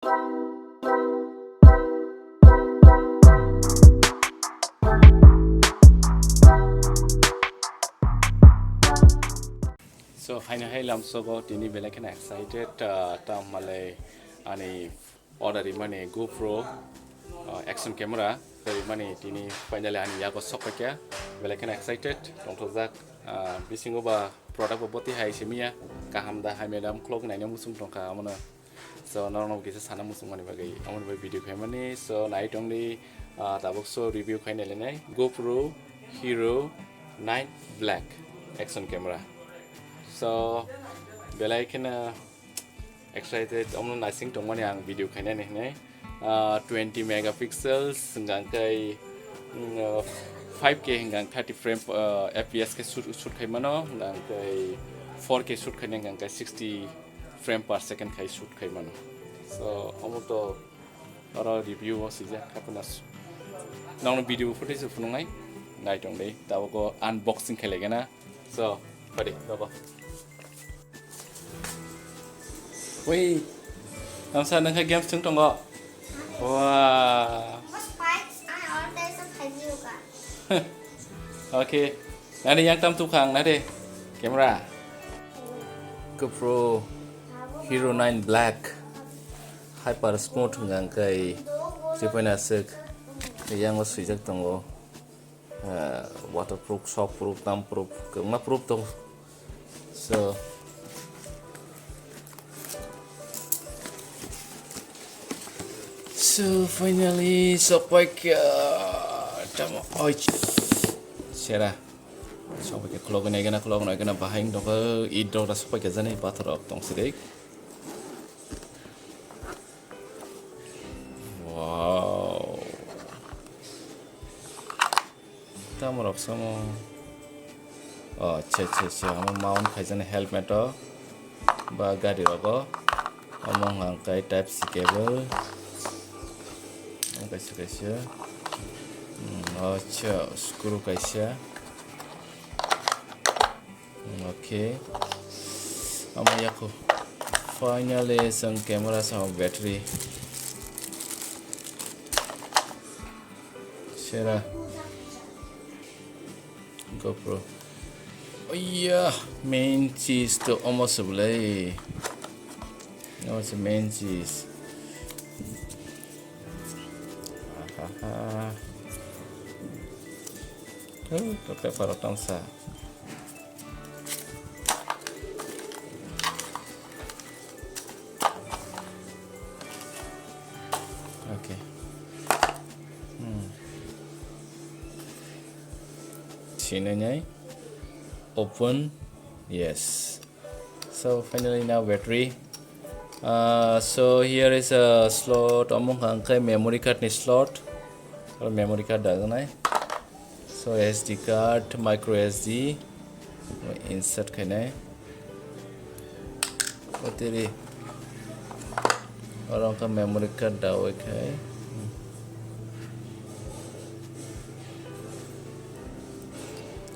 So finally I'm so go tini bela kena excited tam malay ani order imane GoPro action camera dari mane tini finally ani yago sokya bela kena excited tongto jak bisingo ba product boti hai semia kaham da hai madam clock naina musung tongka amona so normal kisa sana musung mane bagai amon ba video khaimani so night only tabok so review khainale nai GoPro Hero 9 Black action camera. So, belai kena excited. Omno nasing tong mana yang video kena ni 20 megapixels, hingga 5K hingga 30 frame FPS ke shoot kai mano, hingga 4K shoot kai hingga 60 frame per second kai shoot kai mano. So, omno to orang review saja kapunas. Nang video footage funungai, ngai tong deh. Tahu ko unboxing kai lagi na. So, pada, tahu. Wih, namsa nangka game stung tonggo. Wah. Okay. Nanti yang tam tukang nanti kamera. GoPro Hero 9 Black Hyper Smooth ngangkai Tripura yang was sejak tonggo waterproof, shockproof, thumbproof, kemana-proof tong. So finally sampai ke tama oi sera sampai ke klog naik na bahing dong ke idol dah sampai ke sana bater up tong sedek. Wow, tama rok sama oh amo mount kajian helmet to bagari roko omong angkai type C cable kaisa acha screw kaisa okay amaya ko finally sang camera sama battery share GoPro oh iya main cheese to almost boleh no it's main cheese Toke parotang sa. Okay. Sini open. Yes. So finally now battery. So here is a slot. Omong angkai memory card ni slot. Kalau memory card dah kan? So SD card, micro SD, insert kena. Oteri orang ka memory card dah okay.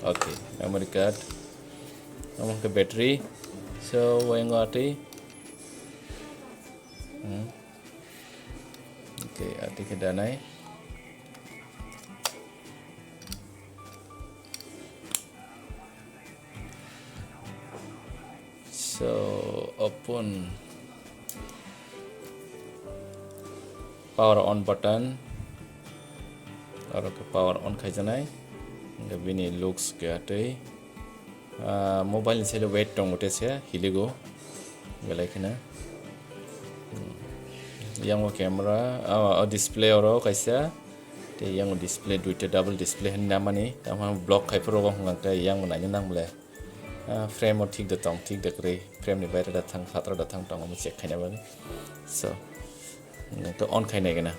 Okay, memory card. Orang ke battery. So yang arti. Okay, arti ke danai. So open power on button और power on खाइजनाय बिनि looks के mobile से weight टंग उठे से हिलेगो बेलाइखना yang camera display और कैसा ते yang display दुइटा double display हन्ना मानी तमाम block खाइपर रोग होंगे yang नाइने नांगले frame or ठीक datang ठीक dekre frame ni bayar datang khatra datang tang mo check khaina bani so to on khaina gana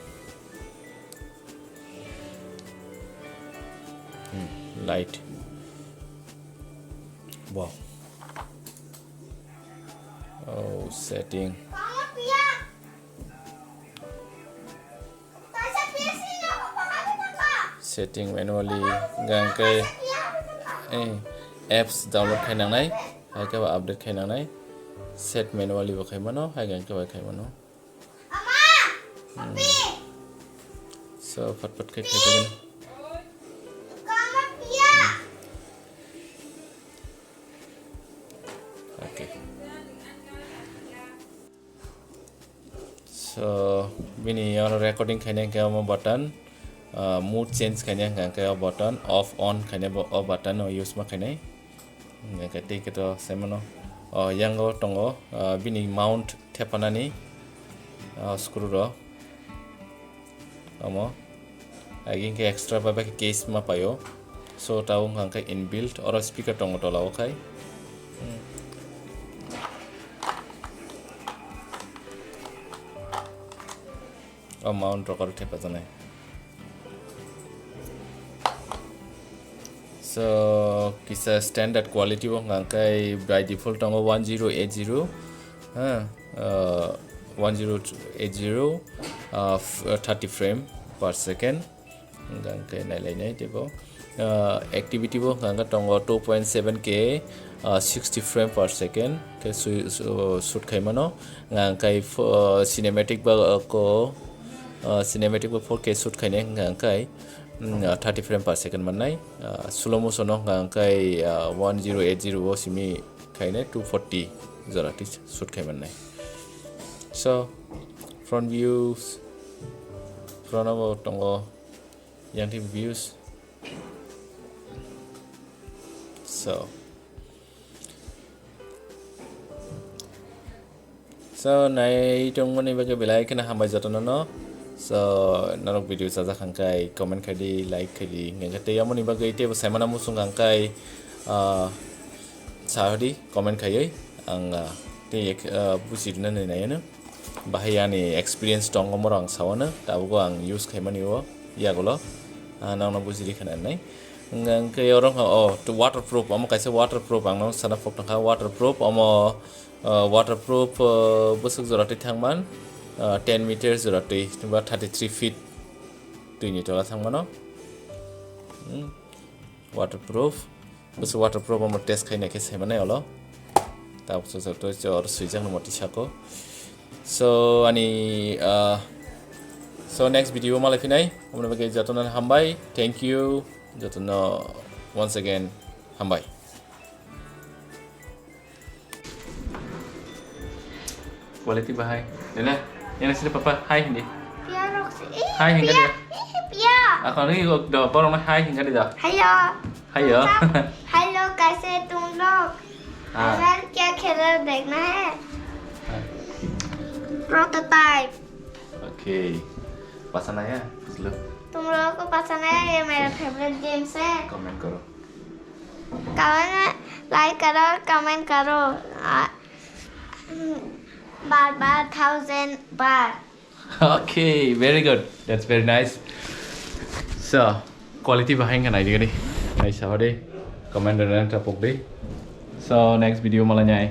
light wow oh setting manually gangkai apps download khainangnai hai ka update khainangnai set manually ba khaimano hai gan ka ba khaimano So pat kai khaigen okay so bini your recording khaine ke mo button mood change khaine ke button off on khaine o button o use ma khaine ke take to semono yango tongo bini mount thepanani screw ro amo again ke extra ba ke case ma payo so taung hangka inbuilt or speaker tongo to lao khai mount rocker thepa jane so kisa standard quality wo hangkai by default tongo 1080 1080 30 frame per second hangkai nai nai tebo activity wo hangka tongo 2.7k 60 frame per second ke shoot khaimano hangkai cinematic ba ko cinematic ba 4k shoot khaine hangkai 30 frame per second manai slow motion hangkai 1080 wo simi khaine 240 zarati shoot khai manai so front views front of tongo yang team views so nai tongo ni baga belai kana hambai jatono no so narok video saja khangkai comment khadi like khadi ngate yamoni bagai te semana musung khangkai sahdi comment khayai anga te busidna nai na bahayani experience tongo morang sawana tabugo ang use khaimani wo yagolo nangna bujiri khana nai ngangke orang to waterproof amo kaisa waterproof angno sana phok tangka waterproof amo waterproof busuk jorati thangman 10 meters jorati ba 33 feet tuini tola thangmano waterproof busuk waterproof amo test khaina ke semane olo tapso to jor suijang moti sako so ani so next video malai finai amna bagai jatonan hambai thank you jatono once again hambai quality bahai nena sini papa hai hindi Pia Roxy. Hai, hingga dia. Pia. Ako ni do parang na hai hingga dia. Hello. Hayo. Hello कैसे तुम लोग हाँ। अगर क्या खेल रहे हो देखना है prototype Okay. Pasan aja, dulu. तुम लोगों को पसंद है ये मेरा फेवरेट गेम्स है Comment karo. लाइक करो कमेंट करो बार बार 1000 बार Okay, very good. That's very nice. So, quality behind kan idea ni. Nice, how deh? Comment dan tapok deh. So, next video malah nyai.